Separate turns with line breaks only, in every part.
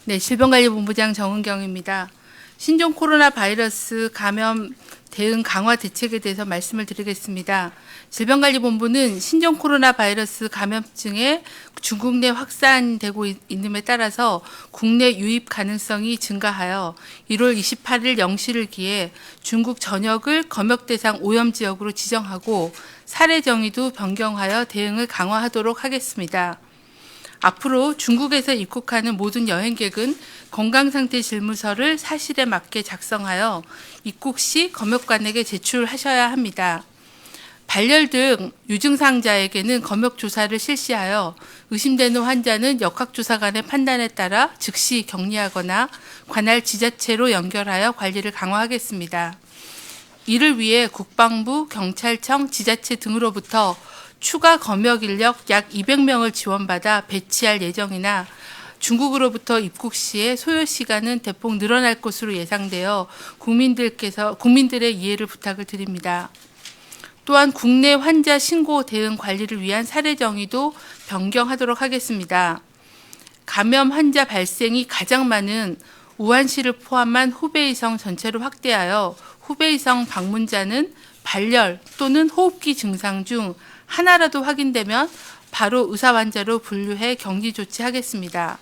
네, 질병관리본부장 정은경입니다. 신종 코로나 바이러스 감염 대응 강화 대책에 대해서 말씀을 드리겠습니다. 질병관리본부는 신종 코로나 바이러스 감염증에 중국 내 확산되고 있음에 따라서 국내 유입 가능성이 증가하여 1월 28일 0시를 기해 중국 전역을 검역 대상 오염 지역으로 지정하고 사례 정의도 변경하여 대응을 강화하도록 하겠습니다. 앞으로 중국에서 입국하는 모든 여행객은 건강상태 질문서를 사실에 맞게 작성하여 입국 시 검역관에게 제출하셔야 합니다. 발열 등 유증상자에게는 검역 조사를 실시하여 의심되는 환자는 역학조사관의 판단에 따라 즉시 격리하거나 관할 지자체로 연결하여 관리를 강화하겠습니다. 이를 위해 국방부, 경찰청, 지자체 등으로부터 추가 검역 인력 약 200명을 지원받아 배치할 예정이나 중국으로부터 입국 시에 소요 시간은 대폭 늘어날 것으로 예상되어 국민들의 이해를 부탁을 드립니다. 또한 국내 환자 신고 대응 관리를 위한 사례 정의도 변경하도록 하겠습니다. 감염 환자 발생이 가장 많은 우한시를 포함한 후베이성 전체로 확대하여 후베이성 방문자는 발열 또는 호흡기 증상 중 하나라도 확인되면 바로 의사 환자로 분류해 격리 조치하겠습니다.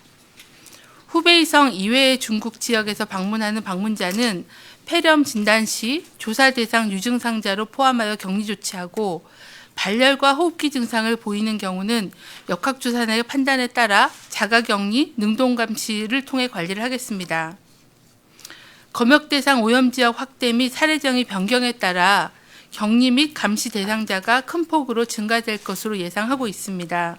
후베이성 이외의 중국 지역에서 방문하는 방문자는 폐렴 진단 시 조사 대상 유증상자로 포함하여 격리 조치하고 발열과 호흡기 증상을 보이는 경우는 역학조사관의 판단에 따라 자가격리, 능동감시를 통해 관리를 하겠습니다. 검역 대상 오염 지역 확대 및 사례 정의 변경에 따라 격리 및 감시 대상자가 큰 폭으로 증가될 것으로 예상하고 있습니다.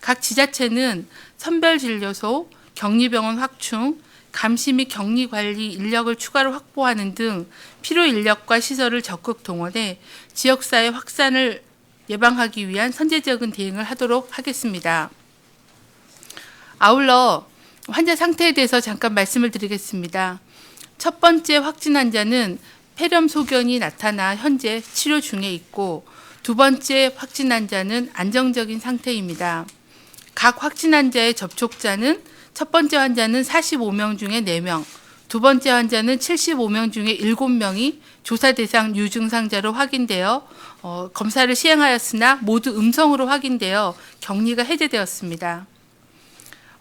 각 지자체는 선별진료소, 격리병원 확충, 감시 및 격리 관리 인력을 추가로 확보하는 등 필요 인력과 시설을 적극 동원해 지역사회 확산을 예방하기 위한 선제적인 대응을 하도록 하겠습니다. 아울러 환자 상태에 대해서 잠깐 말씀을 드리겠습니다. 첫 번째 확진 환자는 폐렴 소견이 나타나 현재 치료 중에 있고 두 번째 확진 환자는 안정적인 상태입니다. 각 확진 환자의 접촉자는 첫 번째 환자는 45명 중에 4명, 두 번째 환자는 75명 중에 7명이 조사 대상 유증상자로 확인되어 검사를 시행하였으나 모두 음성으로 확인되어 격리가 해제되었습니다.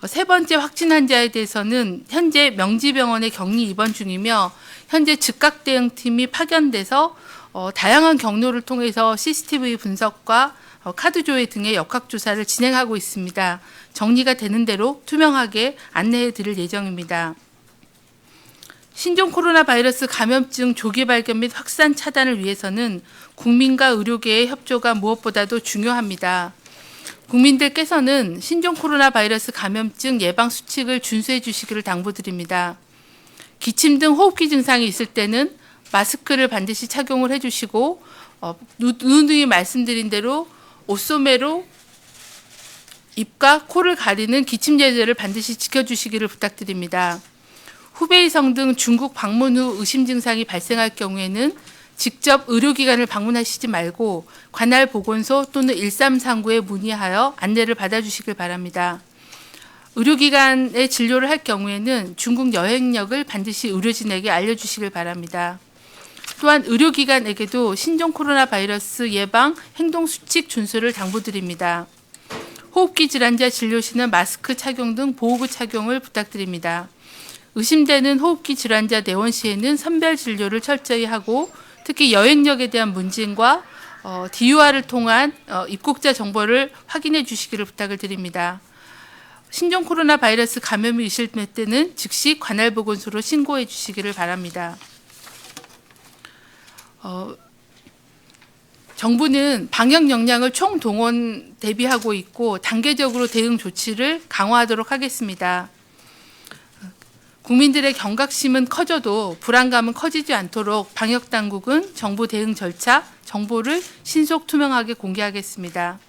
세 번째 확진 환자에 대해서는 현재 명지병원에 격리 입원 중이며 현재 즉각 대응팀이 파견돼서 다양한 경로를 통해서 CCTV 분석과 카드 조회 등의 역학조사를 진행하고 있습니다. 정리가 되는 대로 투명하게 안내해 드릴 예정입니다. 신종 코로나 바이러스 감염증 조기 발견 및 확산 차단을 위해서는 국민과 의료계의 협조가 무엇보다도 중요합니다. 국민들께서는 신종 코로나 바이러스 감염증 예방 수칙을 준수해 주시기를 당부드립니다. 기침 등 호흡기 증상이 있을 때는 마스크를 반드시 착용을 해주시고 누누이 말씀드린 대로 옷소매로 입과 코를 가리는 기침 제재를 반드시 지켜주시기를 부탁드립니다. 후베이성 등 중국 방문 후 의심 증상이 발생할 경우에는 직접 의료기관을 방문하시지 말고 관할 보건소 또는 1339에 문의하여 안내를 받아주시길 바랍니다. 의료기관에 진료를 할 경우에는 중국 여행력을 반드시 의료진에게 알려주시길 바랍니다. 또한 의료기관에게도 신종 코로나 바이러스 예방 행동수칙 준수를 당부드립니다. 호흡기 질환자 진료 시는 마스크 착용 등 보호구 착용을 부탁드립니다. 의심되는 호흡기 질환자 내원 시에는 선별 진료를 철저히 하고 특히 여행력에 대한 문진과 DUR을 통한 입국자 정보를 확인해 주시기를 부탁을 드립니다. 신종 코로나 바이러스 감염이 의심될 때는 즉시 관할 보건소로 신고해 주시기를 바랍니다. 정부는 방역 역량을 총동원 대비하고 있고 단계적으로 대응 조치를 강화하도록 하겠습니다. 국민들의 경각심은 커져도 불안감은 커지지 않도록 방역당국은 정부 대응 절차, 정보를 신속 투명하게 공개하겠습니다.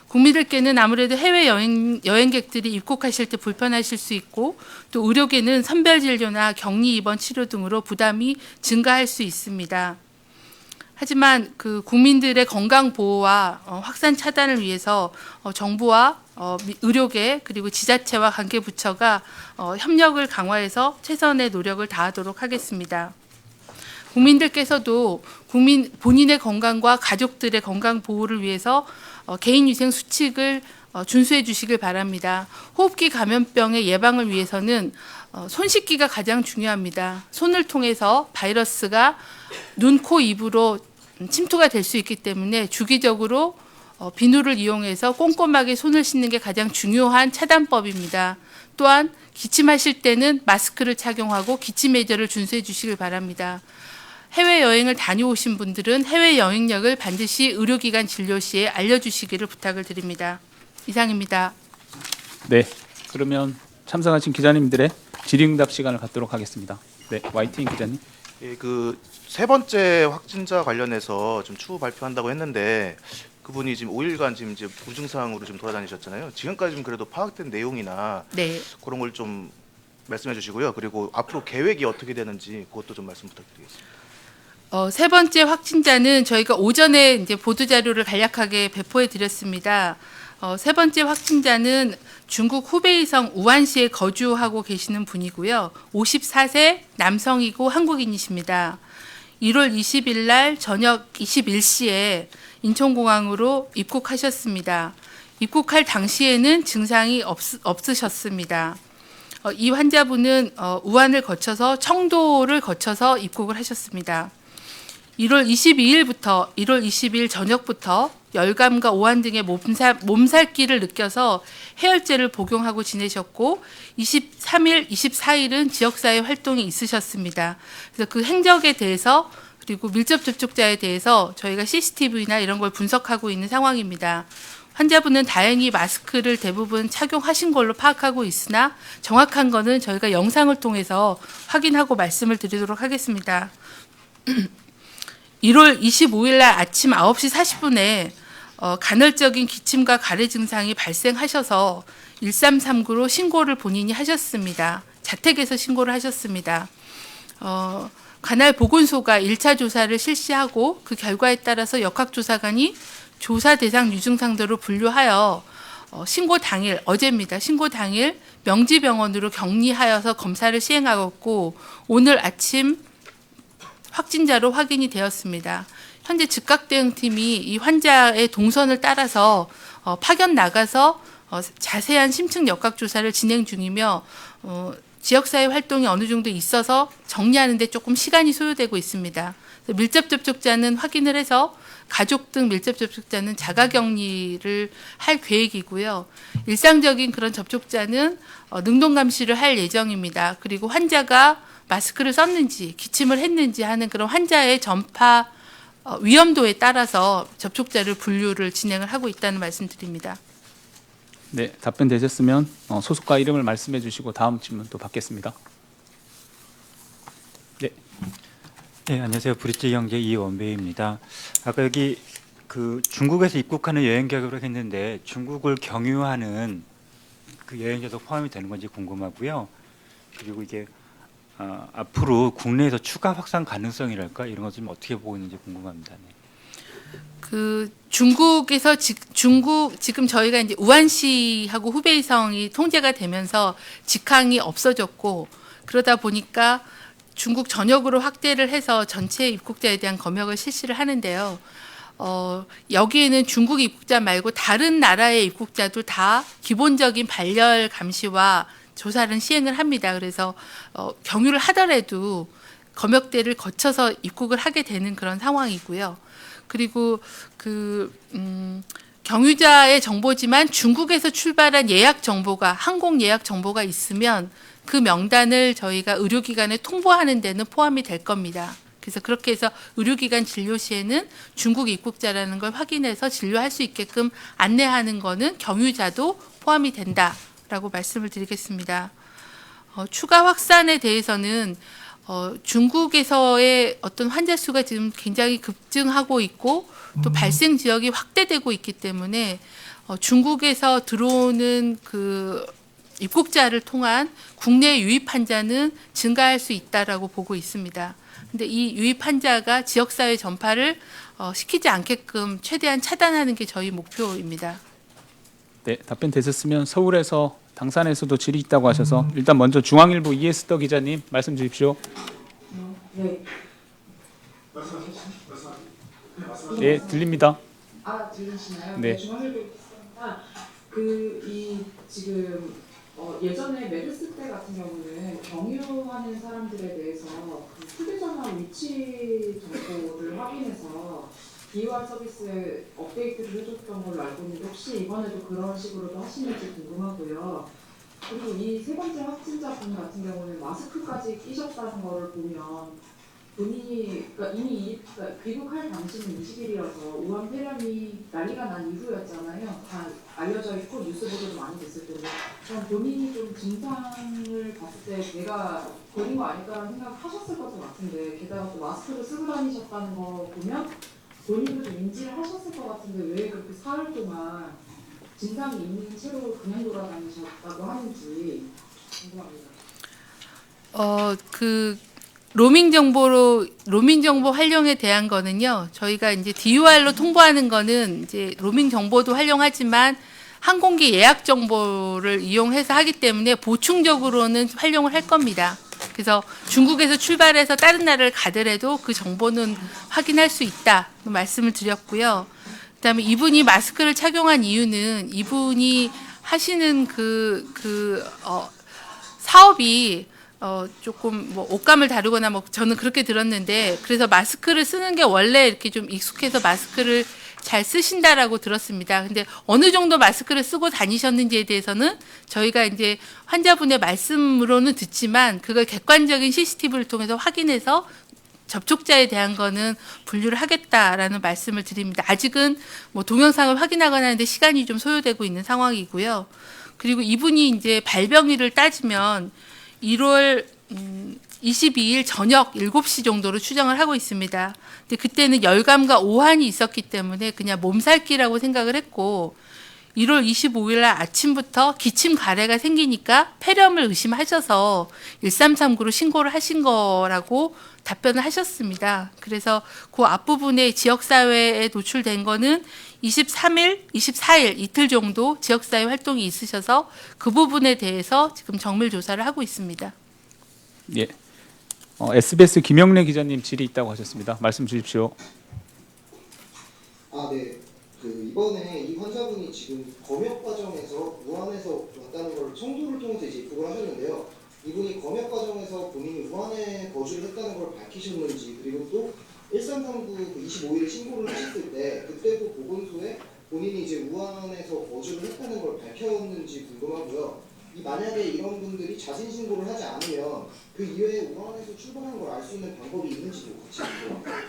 국민들께는 아무래도 해외 여행객들이 입국하실 때 불편하실 수 있고 또 의료계는 선별진료나 격리 입원 치료 등으로 부담이 증가할 수 있습니다. 하지만 그 국민들의 건강 보호와 확산 차단을 위해서 정부와 의료계 그리고 지자체와 관계 부처가 협력을 강화해서 최선의 노력을 다하도록 하겠습니다. 국민들께서도 본인의 건강과 가족들의 건강 보호를 위해서 개인위생 수칙을 준수해 주시길 바랍니다. 호흡기 감염병의 예방을 위해서는 손 씻기가 가장 중요합니다. 손을 통해서 바이러스가 눈, 코, 입으로 침투가 될 수 있기 때문에 주기적으로 비누를 이용해서 꼼꼼하게 손을 씻는 게 가장 중요한 차단법입니다. 또한 기침하실 때는 마스크를 착용하고 기침 예절을 준수해 주시길 바랍니다. 해외여행을 다녀오신 분들은 해외 여행력을 반드시 의료기관 진료 시에 알려주시기를 부탁을 드립니다. 이상입니다.
네, 그러면 참석하신 기자님들의 질의응답 시간을 갖도록 하겠습니다. 네, YTN 기자님.
예, 그 세 번째 확진자 관련해서 좀 추후 발표한다고 했는데 그분이 지금 5일간 지금 이제 무증상으로 좀 돌아다니셨잖아요. 지금까지 좀 그래도 파악된 내용이나
네.
그런 걸 좀 말씀해 주시고요. 그리고 앞으로 계획이 어떻게 되는지 그것도 좀 말씀 부탁드리겠습니다.
세 번째 확진자는 저희가 오전에 이제 보도 자료를 간략하게 배포해 드렸습니다. 세 번째 확진자는 중국 후베이성 우한시에 거주하고 계시는 분이고요. 54세 남성이고 한국인이십니다. 1월 20일 날 저녁 21시에 인천공항으로 입국하셨습니다. 입국할 당시에는 증상이 없으셨습니다. 이 환자분은 우한을 거쳐서 청도를 거쳐서 입국을 하셨습니다. 1월 22일부터 1월 20일 저녁부터 열감과 오한 등의 몸살기를 느껴서 해열제를 복용하고 지내셨고 23일, 24일은 지역사회 활동이 있으셨습니다. 그래서 그 행적에 대해서 그리고 밀접 접촉자에 대해서 저희가 CCTV나 이런 걸 분석하고 있는 상황입니다. 환자분은 다행히 마스크를 대부분 착용하신 걸로 파악하고 있으나 정확한 거는 저희가 영상을 통해서 확인하고 말씀을 드리도록 하겠습니다. 1월 25일 날 아침 9시 40분에 간헐적인 기침과 가래 증상이 발생하셔서 1339로 신고를 본인이 하셨습니다. 자택에서 신고를 하셨습니다. 관할 보건소가 1차 조사를 실시하고 그 결과에 따라서 역학조사관이 조사 대상 유증상도로 분류하여 신고 당일, 어제입니다. 신고 당일 명지병원으로 격리하여서 검사를 시행하였고 오늘 아침 확진자로 확인이 되었습니다. 현재 즉각대응팀이 이 환자의 동선을 따라서 파견 나가서 자세한 심층 역학조사를 진행 중이며 지역사회 활동이 어느 정도 있어서 정리하는 데 조금 시간이 소요되고 있습니다. 밀접 접촉자는 확인을 해서 가족 등 밀접 접촉자는 자가격리를 할 계획이고요. 일상적인 그런 접촉자는 능동감시를 할 예정입니다. 그리고 환자가 마스크를 썼는지 기침을 했는지 하는 그런 환자의 전파 위험도에 따라서 접촉자를 분류를 진행을 하고 있다는 말씀드립니다.
네, 답변 되셨으면 소속과 이름을 말씀해 주시고 다음 질문 또 받겠습니다. 네.
네, 안녕하세요. 브릿지 경제 이원배입니다. 아까 여기 그 중국에서 입국하는 여행객으로 했는데 중국을 경유하는 그 여행자도 포함이 되는 건지 궁금하고요. 그리고 이게 앞으로 국내에서 추가 확산 가능성이랄까 이런 것 좀 어떻게 보고 있는지 궁금합니다. 네.
그 중국에서 지금 저희가 이제 우한시하고 후베이성이 통제가 되면서 직항이 없어졌고 그러다 보니까 중국 전역으로 확대를 해서 전체 입국자에 대한 검역을 실시를 하는데요. 여기에는 중국 입국자 말고 다른 나라의 입국자도 다 기본적인 발열 감시와 조사를 시행을 합니다. 그래서 경유를 하더라도 검역대를 거쳐서 입국을 하게 되는 그런 상황이고요. 그리고 경유자의 정보지만 중국에서 출발한 예약 정보가 항공 예약 정보가 있으면 그 명단을 저희가 의료기관에 통보하는 데는 포함이 될 겁니다. 그래서 그렇게 해서 의료기관 진료 시에는 중국 입국자라는 걸 확인해서 진료할 수 있게끔 안내하는 거는 경유자도 포함이 된다라고 말씀을 드리겠습니다. 추가 확산에 대해서는 중국에서의 어떤 환자 수가 지금 굉장히 급증하고 있고 또 발생 지역이 확대되고 있기 때문에 중국에서 들어오는 그 입국자를 통한 국내 유입 환자는 증가할 수 있다라고 보고 있습니다. 근데 이 유입 환자가 지역사회 전파를 시키지 않게끔 최대한 차단하는 게 저희 목표입니다.
네, 답변 되셨으면 서울에서 당산에서도 질이 있다고 하셔서 일단 먼저 중앙일보 이해스터 기자님 말씀 주십시오.
네.
네, 들립니다.
들리시나요?
네.
중앙일보 있습니다. 지금 예전에 메르스 때 같은 경우는 경유하는 사람들에 대해서 그 휴대전화 위치 정보를 확인해서 DUR 서비스에 업데이트를 해줬던 걸로 알고 있는데 혹시 이번에도 그런 식으로도 하시는지 궁금하고요. 그리고 이 세 번째 확진자분 같은 경우는 마스크까지 끼셨다는 거를 보면 본인이 그러니까 귀국할 당시는 20일이어서 우한 폐렴이 난리가 난 이후였잖아요. 다 알려져 있고 뉴스 보도도 많이 됐을 텐데 그럼 본인이 좀 증상을 봤을 때 내가 걸린 거 아닐까라는 생각을 하셨을 것 같은데 게다가 또 마스크를 쓰고 다니셨다는 거 보면 본인도 좀 인지를 하셨을 것 같은데 왜 그렇게 사흘 동안 증상이 있는 채로 그냥 돌아다니셨다고 하는지 궁금합니다.
로밍 정보 활용에 대한 거는요. 저희가 이제 DUR로 통보하는 거는 이제 로밍 정보도 활용하지만 항공기 예약 정보를 이용해서 하기 때문에 보충적으로는 활용을 할 겁니다. 그래서 중국에서 출발해서 다른 나라를 가더라도 그 정보는 확인할 수 있다 말씀을 드렸고요. 그다음에 이분이 마스크를 착용한 이유는 이분이 하시는 사업이 조금 뭐 옷감을 다루거나 뭐 저는 그렇게 들었는데 그래서 마스크를 쓰는 게 원래 이렇게 좀 익숙해서 마스크를 잘 쓰신다라고 들었습니다. 근데 어느 정도 마스크를 쓰고 다니셨는지에 대해서는 저희가 이제 환자분의 말씀으로는 듣지만 그걸 객관적인 CCTV를 통해서 확인해서 접촉자에 대한 거는 분류를 하겠다라는 말씀을 드립니다. 아직은 뭐 동영상을 확인하거나 하는데 시간이 좀 소요되고 있는 상황이고요. 그리고 이분이 이제 발병일을 따지면 1월 22일 저녁 7시 정도로 추정을 하고 있습니다. 근데 그때는 열감과 오한이 있었기 때문에 그냥 몸살기라고 생각을 했고 1월 25일 날 아침부터 기침 가래가 생기니까 폐렴을 의심하셔서 1339로 신고를 하신 거라고 답변을 하셨습니다. 그래서 그 앞부분에 지역사회에 노출된 거는 23일, 24일 이틀 정도 지역사회 활동이 있으셔서 그 부분에 대해서 지금 정밀 조사를 하고 있습니다.
예. SBS 김영래 기자님 질의 있다고 하셨습니다. 말씀 주십시오.
네. 이번에 이 환자분이 지금 검역 과정에서 우한에서 왔다는 걸 청도를 통해서 이제 입국을 하셨는데요. 이분이 검역 과정에서 본인이 우한에 거주를 했다는 걸 밝히셨는지 그리고 또 1339 25일에 신고를 하셨을 때 그때도 보건소에 본인이 이제 우한에서 거주를 했다는 걸 밝혔는지 궁금하고요. 만약에 이런 분들이 자진 신고를 하지 않으면 그 이외에 우한에서 출발한 걸 알 수 있는 방법이 있는지도 같이 궁금합니다.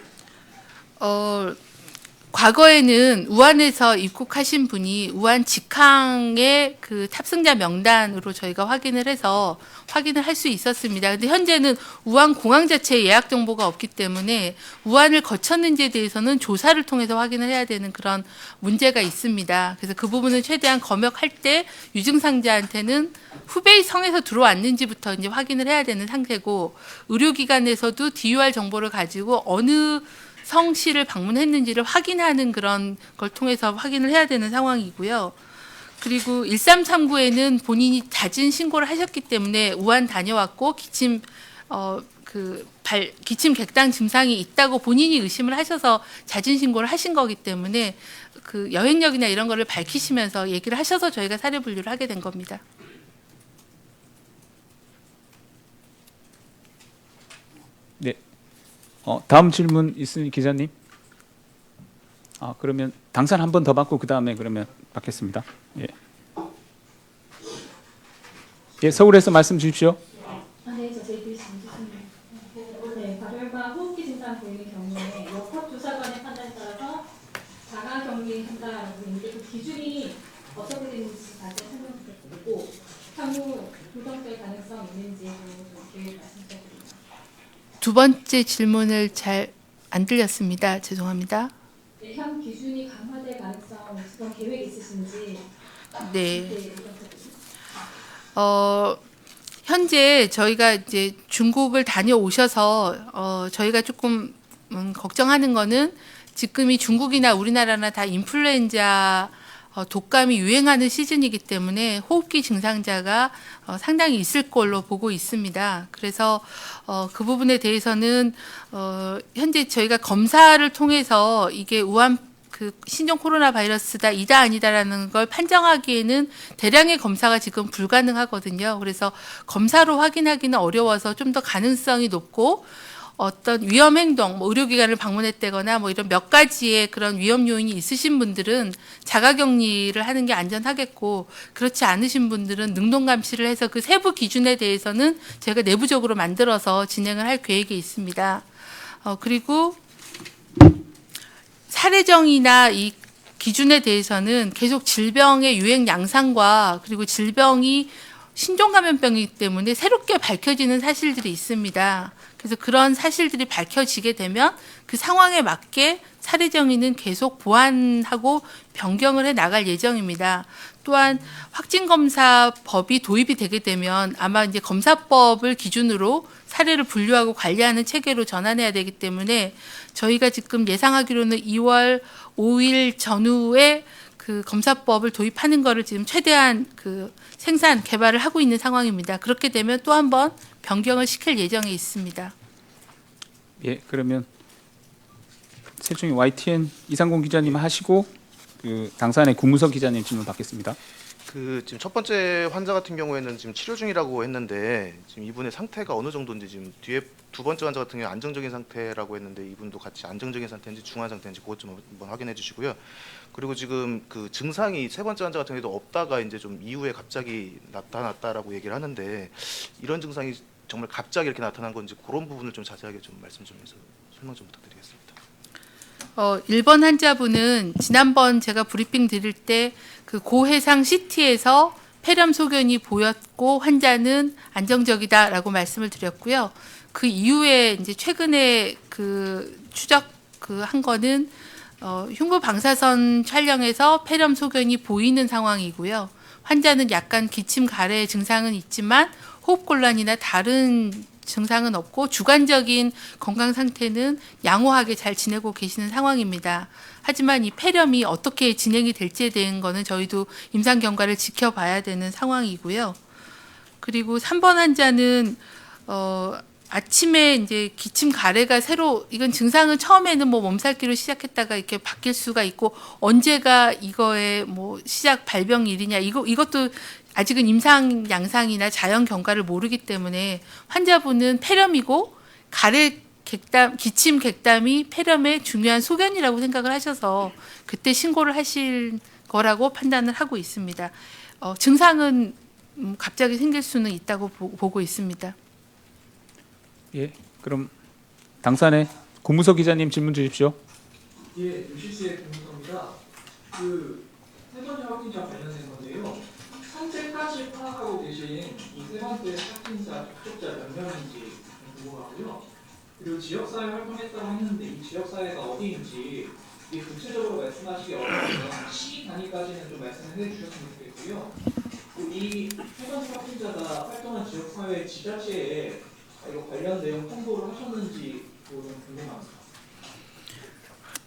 과거에는 우한에서 입국하신 분이 우한 직항의 그 탑승자 명단으로 저희가 확인을 해서 확인을 할 수 있었습니다. 근데 현재는 우한 공항 자체에 예약 정보가 없기 때문에 우한을 거쳤는지에 대해서는 조사를 통해서 확인을 해야 되는 그런 문제가 있습니다. 그래서 그 부분은 최대한 검역할 때 유증상자한테는 후베이 성에서 들어왔는지부터 이제 확인을 해야 되는 상태고 의료기관에서도 DUR 정보를 가지고 어느 성시를 방문했는지를 확인하는 그런 걸 통해서 확인을 해야 되는 상황이고요. 그리고 1339에는 본인이 자진 신고를 하셨기 때문에 우한 다녀왔고 기침 객당 증상이 있다고 본인이 의심을 하셔서 자진 신고를 하신 거기 때문에 그 여행력이나 이런 거를 밝히시면서 얘기를 하셔서 저희가 사례 분류를 하게 된 겁니다.
네. 다음 질문 있으니 기자님. 그러면 당산 한 번 더 받고 그 다음에 그러면 받겠습니다. 예. 예, 서울에서 말씀 주십시오.
네, 저 JTBC 김수진입니다. 네, 발열과 호흡기 증상 보이는 경우에 역학조사관의 판단에 따라서 자가 격리한다라고 있는데 그 기준이 어떻게 되는지 자세히 설명 부탁드리고 향후 조정될 가능성 있는지 좀 계획 말씀 부탁드립니다.
두 번째 질문을 잘 안 들렸습니다. 죄송합니다.
네, 향후 기준이 강화될 가능성 그런 계획 있으신지
네.
부탁드립니다.
현재 저희가 이제 중국을 다녀오셔서 저희가 조금 걱정하는 거는 지금이 중국이나 우리나라나 다 인플루엔자 독감이 유행하는 시즌이기 때문에 호흡기 증상자가 상당히 있을 걸로 보고 있습니다. 그래서 그 부분에 대해서는 현재 저희가 검사를 통해서 이게 우한 그 신종 코로나 바이러스다 이다 아니다라는 걸 판정하기에는 대량의 검사가 지금 불가능하거든요. 그래서 검사로 확인하기는 어려워서 좀 더 가능성이 높고 어떤 위험 행동, 뭐 의료기관을 방문했다거나 뭐 이런 몇 가지의 그런 위험 요인이 있으신 분들은 자가격리를 하는 게 안전하겠고, 그렇지 않으신 분들은 능동 감시를 해서 그 세부 기준에 대해서는 제가 내부적으로 만들어서 진행을 할 계획이 있습니다. 그리고 사례정이나 이 기준에 대해서는 계속 질병의 유행 양상과 그리고 질병이 신종감염병이기 때문에 새롭게 밝혀지는 사실들이 있습니다. 그래서 그런 사실들이 밝혀지게 되면 그 상황에 맞게 사례정의는 계속 보완하고 변경을 해 나갈 예정입니다. 또한 확진검사법이 도입이 되게 되면 아마 이제 검사법을 기준으로 사례를 분류하고 관리하는 체계로 전환해야 되기 때문에 저희가 지금 예상하기로는 2월 5일 전후에 그 검사법을 도입하는 거를 지금 최대한 그 생산 개발을 하고 있는 상황입니다. 그렇게 되면 또 한 번 변경을 시킬 예정에 있습니다.
예, 그러면 세종이 YTN 이상공 기자님 하시고 그 당산의 구무석 기자님 질문 받겠습니다.
그 지금 첫 번째 환자 같은 경우에는 지금 치료 중이라고 했는데 지금 이분의 상태가 어느 정도인지, 지금 뒤에 두 번째 환자 같은 경우 안정적인 상태라고 했는데 이분도 같이 안정적인 상태인지 중환 상태인지 그것 좀 한번 확인해 주시고요. 그리고 지금 그 증상이 세 번째 환자 같은 경우도 없다가 이제 좀 이후에 갑자기 나타났다라고 얘기를 하는데, 이런 증상이 정말 갑자기 이렇게 나타난 건지 그런 부분을 좀 자세하게 좀 말씀 좀 해서 설명 좀 부탁드리겠습니다.
1번 환자분은 지난번 제가 브리핑 드릴 때 그 고해상 CT에서 폐렴 소견이 보였고 환자는 안정적이다라고 말씀을 드렸고요. 그 이후에 이제 최근에 그 추적 그 한 거는 흉부 방사선 촬영에서 폐렴 소견이 보이는 상황이고요. 환자는 약간 기침 가래 증상은 있지만 호흡곤란이나 다른 증상은 없고 주관적인 건강 상태는 양호하게 잘 지내고 계시는 상황입니다. 하지만 이 폐렴이 어떻게 진행이 될지에 대한 거는 저희도 임상 경과를 지켜봐야 되는 상황이고요. 그리고 3번 환자는 아침에 이제 기침 가래가 새로, 이건 증상은 처음에는 뭐 몸살기로 시작했다가 이렇게 바뀔 수가 있고, 언제가 이거의 뭐 시작 발병일이냐, 이것도 아직은 임상 양상이나 자연 경과를 모르기 때문에 환자분은 폐렴이고 가래 객담, 기침 객담이 폐렴의 중요한 소견이라고 생각을 하셔서 그때 신고를 하실 거라고 판단을 하고 있습니다. 증상은 갑자기 생길 수는 있다고 보고 있습니다.
예, 그럼 당산의 구무석 기자님 질문 주십시오.
예, 유시스의 공무서입니다. 그 세 번째 확진자 관련된 건데요. 현재까지 파악하고 계신 이 세 번째 확진자 접촉자 몇 명인지 궁금하고요. 그리고 지역사회 활동했다고 했는데 이 지역사회가 어디인지 이게 구체적으로 말씀하시기 어려우면 시 단위까지는 좀 말씀을 해주셨으면 좋겠고요. 이 세 번째 확진자가 활동한 지역사회 지자체에 이거 관련 내용 홍보를 하셨는지 좀 궁금합니다.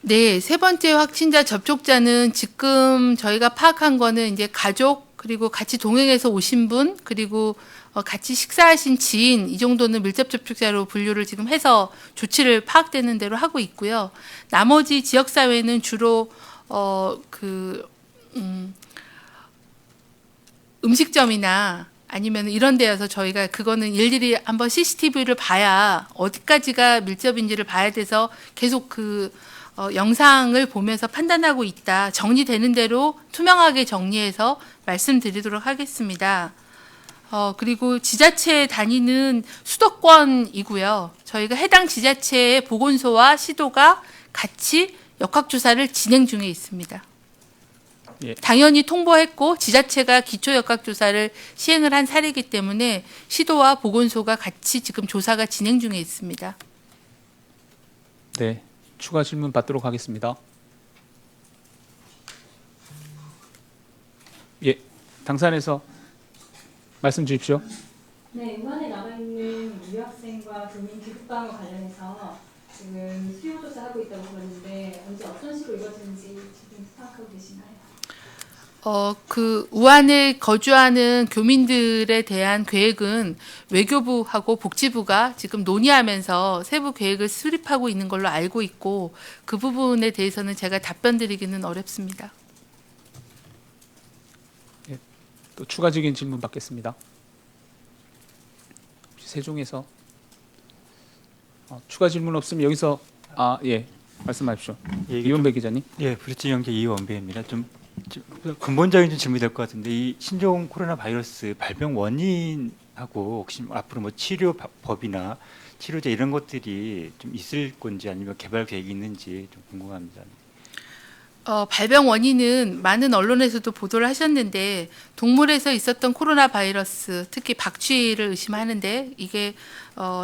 네, 세 번째 확진자 접촉자는 지금 저희가 파악한 거는 이제 가족, 그리고 같이 동행해서 오신 분, 그리고 같이 식사하신 지인, 이 정도는 밀접 접촉자로 분류를 지금 해서 조치를 파악되는 대로 하고 있고요. 나머지 지역 사회는 주로 음식점이나 아니면 이런 데여서 저희가 그거는 일일이 한번 CCTV를 봐야 어디까지가 밀접인지를 봐야 돼서 계속 그 영상을 보면서 판단하고 있다. 정리되는 대로 투명하게 정리해서 말씀드리도록 하겠습니다. 그리고 지자체 단위는 수도권이고요. 저희가 해당 지자체의 보건소와 시도가 같이 역학조사를 진행 중에 있습니다.
예.
당연히 통보했고 지자체가 기초 역학조사를 시행을 한 사례이기 때문에 시도와 보건소가 같이 지금 조사가 진행 중에 있습니다.
네, 추가 질문 받도록 하겠습니다. 예, 당산에서 말씀 주십시오.
네, 우한에 남아 있는 유학생과 교민 귀국 방어 관련해서 지금 수요 조사하고 있다고 들었는데 언제 어떤 식으로 이루어지는지 지금 파악하고 계시나요?
그 우한에 거주하는 교민들에 대한 계획은 외교부하고 복지부가 지금 논의하면서 세부 계획을 수립하고 있는 걸로 알고 있고 그 부분에 대해서는 제가 답변 드리기는 어렵습니다.
또 추가적인 질문 받겠습니다. 혹시 세종에서 추가 질문 없으면 여기서 예 말씀하십시오.
예, 이게
이원배 기자님.
예, 브릿지 영재 이원배입니다. 좀 근본적인 질문이 될 것 같은데 이 신종 코로나 바이러스 발병 원인하고 혹시 앞으로 뭐 치료법이나 치료제 이런 것들이 좀 있을 건지 아니면 개발 계획이 있는지 좀 궁금합니다.
발병 원인은 많은 언론에서도 보도를 하셨는데 동물에서 있었던 코로나 바이러스 특히 박쥐를 의심하는데 이게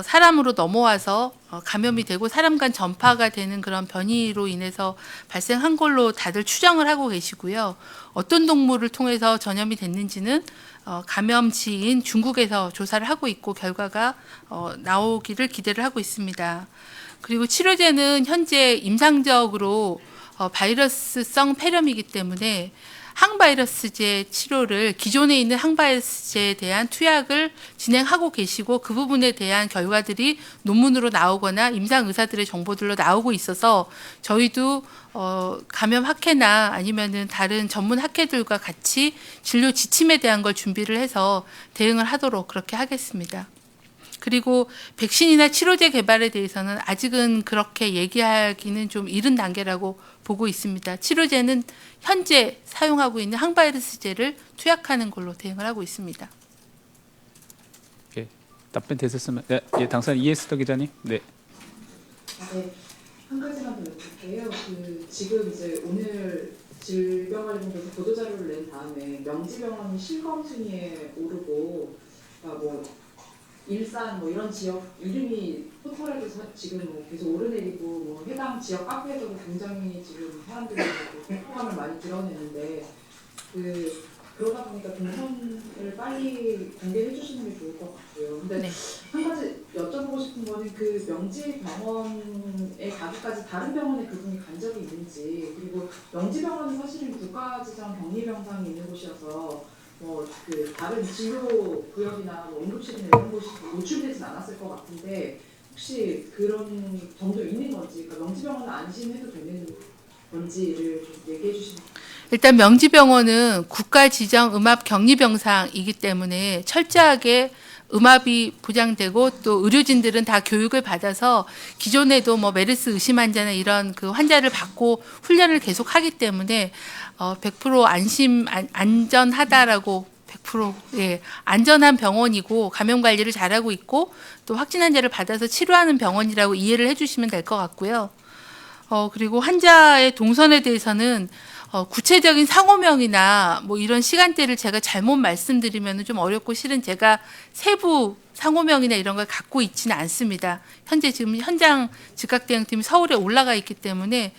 사람으로 넘어와서 감염이 되고 사람 간 전파가 되는 그런 변이로 인해서 발생한 걸로 다들 추정을 하고 계시고요. 어떤 동물을 통해서 전염이 됐는지는 감염지인 중국에서 조사를 하고 있고 결과가 나오기를 기대를 하고 있습니다. 그리고 치료제는 현재 임상적으로 바이러스성 폐렴이기 때문에 항바이러스제 치료를 기존에 있는 항바이러스제에 대한 투약을 진행하고 계시고 그 부분에 대한 결과들이 논문으로 나오거나 임상 의사들의 정보들로 나오고 있어서 저희도 감염 학회나 아니면은 다른 전문 학회들과 같이 진료 지침에 대한 걸 준비를 해서 대응을 하도록 그렇게 하겠습니다. 그리고 백신이나 치료제 개발에 대해서는 아직은 그렇게 얘기하기는 좀 이른 단계라고 보고 있습니다. 치료제는 현재 사용하고 있는 항바이러스제를 투약하는 걸로 대응을 하고 있습니다.
예, 답변 되셨으면 예, 당사자 이해스터 기자님. 네.
네, 한 가지만 더 여쭤볼게요. 지금 이제 오늘 질병관리본부에서 보도자료를 낸 다음에 명지병원이 실검 순위에 오르고 뭐 일산 뭐 이런 지역 이름이 포털에도 지금 뭐 계속 오르내리고 뭐 해당 지역 카페에서도 굉장히 지금 사람들이 공포감을 많이 드러내는데 그러다 보니까 동선을 빨리 공개해 주시는 게 좋을 것 같고요. 근데
네.
한 가지 여쭤보고 싶은 거는 그 명지병원에 가기까지 다른 병원에 그분이 간 적이 있는지 그리고 명지병원은 사실은 국가지정 격리병상이 있는 곳이어서 다른 진료 구역이나 응급실이나 이런 곳이 노출되진 않았을 것 같은데 혹시 그런 점도 있는 건지, 그러니까 명지병원은 안심해도 되는 건지를 좀 얘기해 주시면.
일단 명지병원은 국가지정 음압격리병상이기 때문에 철저하게 음압이 보장되고 또 의료진들은 다 교육을 받아서 기존에도 뭐 메르스 의심 환자나 이런 그 환자를 받고 훈련을 계속 하기 때문에 100% 안전하다라고 100% 예, 안전한 병원이고 감염 관리를 잘하고 있고 또 확진 환자를 받아서 치료하는 병원이라고 이해를 해주시면 될 것 같고요. 그리고 환자의 동선에 대해서는 구체적인 상호명이나 뭐 이런 시간대를 제가 잘못 말씀드리면 좀 어렵고 실은 제가 세부 상호명이나 이런 걸 갖고 있지는 않습니다. 현재 지금 현장 즉각대응팀이 서울에 올라가 있기 때문에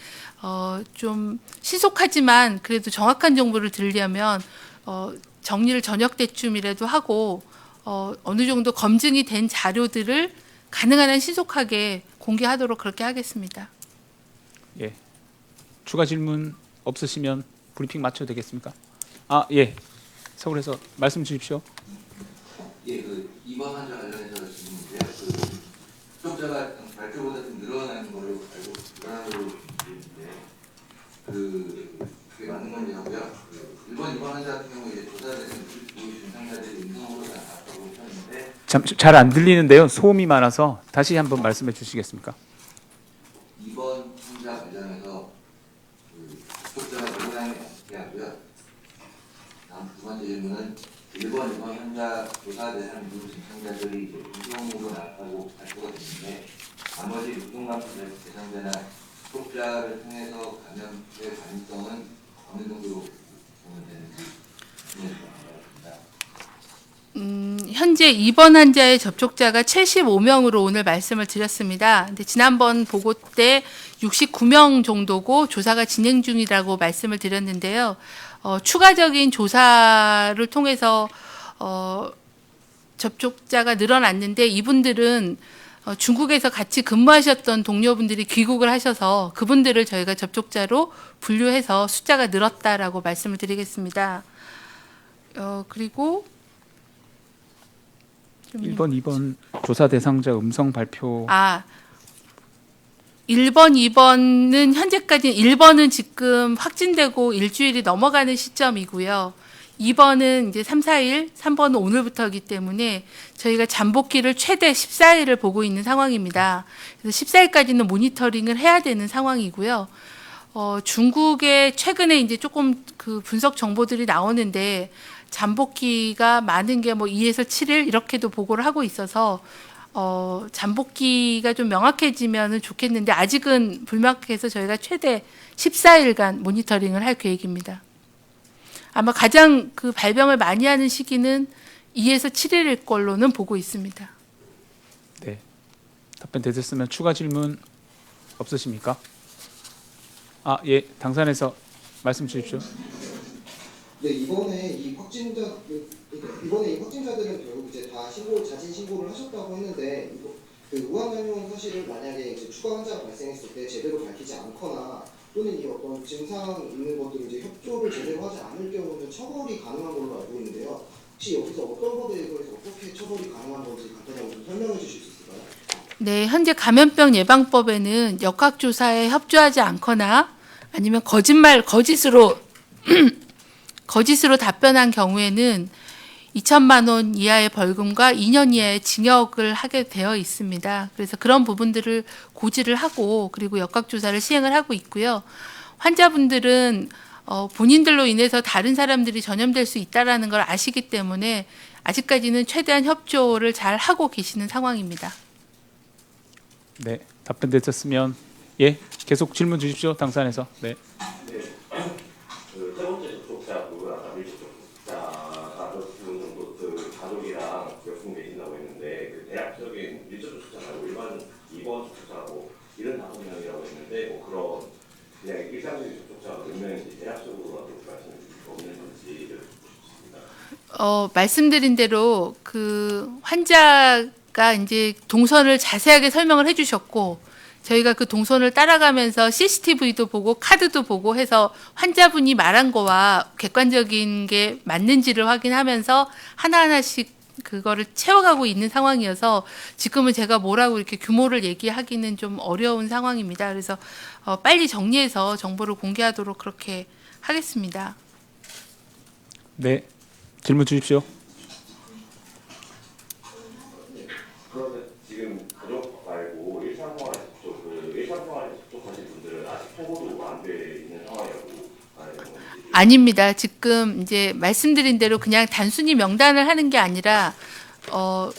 좀 신속하지만 그래도 정확한 정보를 드리려면 정리를 저녁 때쯤이라도 하고 어느 정도 검증이 된 자료들을 가능한 한 신속하게 공개하도록 그렇게 하겠습니다.
예. 추가 질문 없으시면 브리핑 마쳐도 되겠습니까? 예. 서울에서 말씀 주십시오.
예, 입원 환자 관련해서 질문인데요. 접촉자가 발표보다 좀 늘어나는 걸로 알고 있는데 그게 맞는 건지 하고요. 일본 입원 환자 같은 경우에 이제 조사되는 증상자들이 음성으로 나왔다고 하셨는데
잘 안 들리는데요. 소음이 많아서 다시 한번 말씀해 주시겠습니까?
입원 환자 관련해서 접촉자가 늘어나는 게 하고요. 다음 두 번째 질문은 일본 입원 환자 조사 대상 두 증상자들이 이제 음성으로 나왔다고 발표가 됐는데 나머지 무증상 대상자나 접촉자를 통해서 감염될 가능성은 어느 정도로 보면 되는지 질문드립니다.
현재 입원 환자의 접촉자가 75명으로 오늘 말씀을 드렸습니다. 근데 지난번 보고 때 69명 정도고 조사가 진행 중이라고 말씀을 드렸는데요. 추가적인 조사를 통해서 접촉자가 늘어났는데 이분들은 중국에서 같이 근무하셨던 동료분들이 귀국을 하셔서 그분들을 저희가 접촉자로 분류해서 숫자가 늘었다라고 말씀을 드리겠습니다. 그리고
1번, 2번 조사 대상자 음성 발표.
1번, 2번은 현재까지 1번은 지금 확진되고 일주일이 넘어가는 시점이고요. 2번은 이제 3, 4일, 3번은 오늘부터이기 때문에 저희가 잠복기를 최대 14일을 보고 있는 상황입니다. 그래서 14일까지는 모니터링을 해야 되는 상황이고요. 중국에 최근에 이제 조금 그 분석 정보들이 나오는데 잠복기가 많은 게 뭐 2에서 7일 이렇게도 보고를 하고 있어서 잠복기가 좀 명확해지면 좋겠는데 아직은 불명확해서 저희가 최대 14일간 모니터링을 할 계획입니다. 아마 가장 그 발병을 많이 하는 시기는 2에서 7일일 걸로는 보고 있습니다.
네. 답변 되셨으면 추가 질문 없으십니까? 예, 당산에서 말씀 주십시오.
네, 이번에 이 확진자들은 결국 이제 다 자진 신고를 하셨다고 했는데 그 우한 감염 사실을 만약에 이제 추가 환자가 발생했을 때 제대로 밝히지 않거나 또는 이 어떤 증상 있는 것들을 이제 협조를 제대로 하지 않을 경우는 처벌이 가능한 걸로 알고 있는데요. 혹시 여기서 어떤 것에 대해서 어떻게 처벌이 가능한 건지 간단하게 좀 설명해 주실 수 있을까요?
네, 현재 감염병 예방법에는 역학조사에 협조하지 않거나 아니면 거짓으로 답변한 경우에는 2천만 원 이하의 벌금과 2년 이하의 징역을 하게 되어 있습니다. 그래서 그런 부분들을 고지를 하고 그리고 역학조사를 시행을 하고 있고요. 환자분들은 본인들로 인해서 다른 사람들이 전염될 수 있다는 걸 아시기 때문에 아직까지는 최대한 협조를 잘 하고 계시는 상황입니다.
네, 답변 되셨으면 예, 계속 질문 주십시오. 당산에서. 네.
그 세 번째 접촉자고 아까 밀접 접촉자가 몇 분 정도 그 가족이랑 몇 분 계신다고 했는데 그 대략적인 밀접 접촉자 말고 일반 2번 접촉자고 75명이라고 했는데 뭐 그런 그냥 일상적인 접촉자가 몇 명인지 대략적으로 말씀해 주실 수 없는 건지 싶습니다.
말씀드린 대로 그 환자가 이제 동선을 자세하게 설명을 해주셨고 저희가 그 동선을 따라가면서 CCTV도 보고 카드도 보고 해서 환자분이 말한 거와 객관적인 게 맞는지를 확인하면서 하나하나씩 그거를 채워가고 있는 상황이어서 지금은 제가 뭐라고 이렇게 규모를 얘기하기는 좀 어려운 상황입니다. 그래서 빨리 정리해서 정보를 공개하도록 그렇게 하겠습니다.
네, 질문 주십시오.
그런데 지금 가족 말고 일상생활에 접촉하신 분들은 아직 통보도 안 돼 있는 상황이라고 말하는 건지.
아닙니다. 지금 이제 말씀드린 대로 그냥 단순히 명단을 하는 게 아니라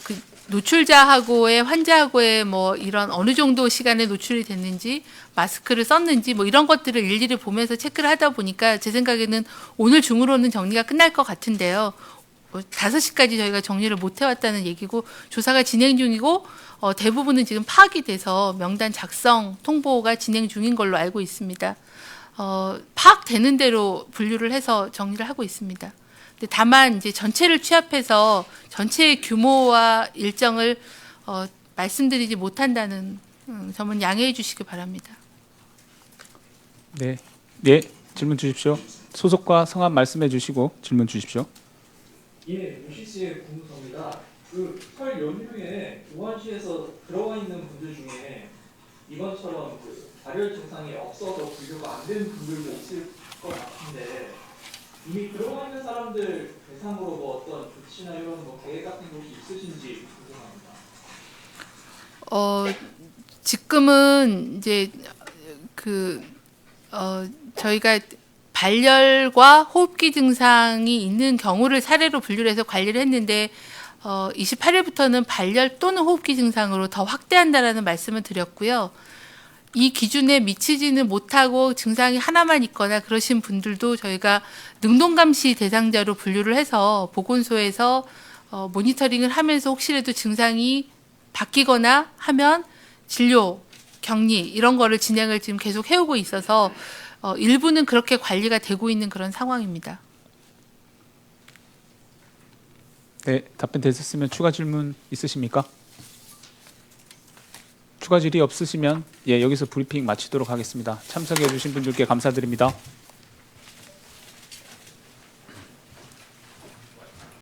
그 노출자하고의 환자하고의 뭐 이런 어느 정도 시간에 노출이 됐는지 마스크를 썼는지 뭐 이런 것들을 일일이 보면서 체크를 하다 보니까 제 생각에는 오늘 중으로는 정리가 끝날 것 같은데요. 5시까지 저희가 정리를 못 해왔다는 얘기고 조사가 진행 중이고 대부분은 지금 파악이 돼서 명단 작성 통보가 진행 중인 걸로 알고 있습니다. 파악되는 대로 분류를 해서 정리를 하고 있습니다. 근데 다만 이제 전체를 취합해서 전체의 규모와 일정을 말씀드리지 못한다는 점은 양해해 주시기 바랍니다.
네, 네, 질문 주십시오. 소속과 성함 말씀해 주시고 질문 주십시오.
예, 유시스의 국무서입니다. 그 설 연휴에 우한시에서 들어가 있는 분들 중에 이번처럼 그 발열 증상이 없어서 분류가 안 된 분들도 있을 것 같은데 이미 들어가 있는 사람들 대상으로 뭐 어떤 조치나 이런 뭐 계획 같은 것이 있으신지 궁금합니다.
지금은 이제 저희가 발열과 호흡기 증상이 있는 경우를 사례로 분류를 해서 관리를 했는데 28일부터는 발열 또는 호흡기 증상으로 더 확대한다라는 말씀을 드렸고요. 이 기준에 미치지는 못하고 증상이 하나만 있거나 그러신 분들도 저희가 능동감시 대상자로 분류를 해서 보건소에서 모니터링을 하면서 혹시라도 증상이 바뀌거나 하면 진료, 격리 이런 거를 진행을 지금 계속 해오고 있어서 일부는 그렇게 관리가 되고 있는 그런 상황입니다.
네, 답변 되셨으면 추가 질문 있으십니까? 추가 질의 없으시면 여기서 브리핑 마치도록 하겠습니다. 참석해 주신 분들께 감사드립니다.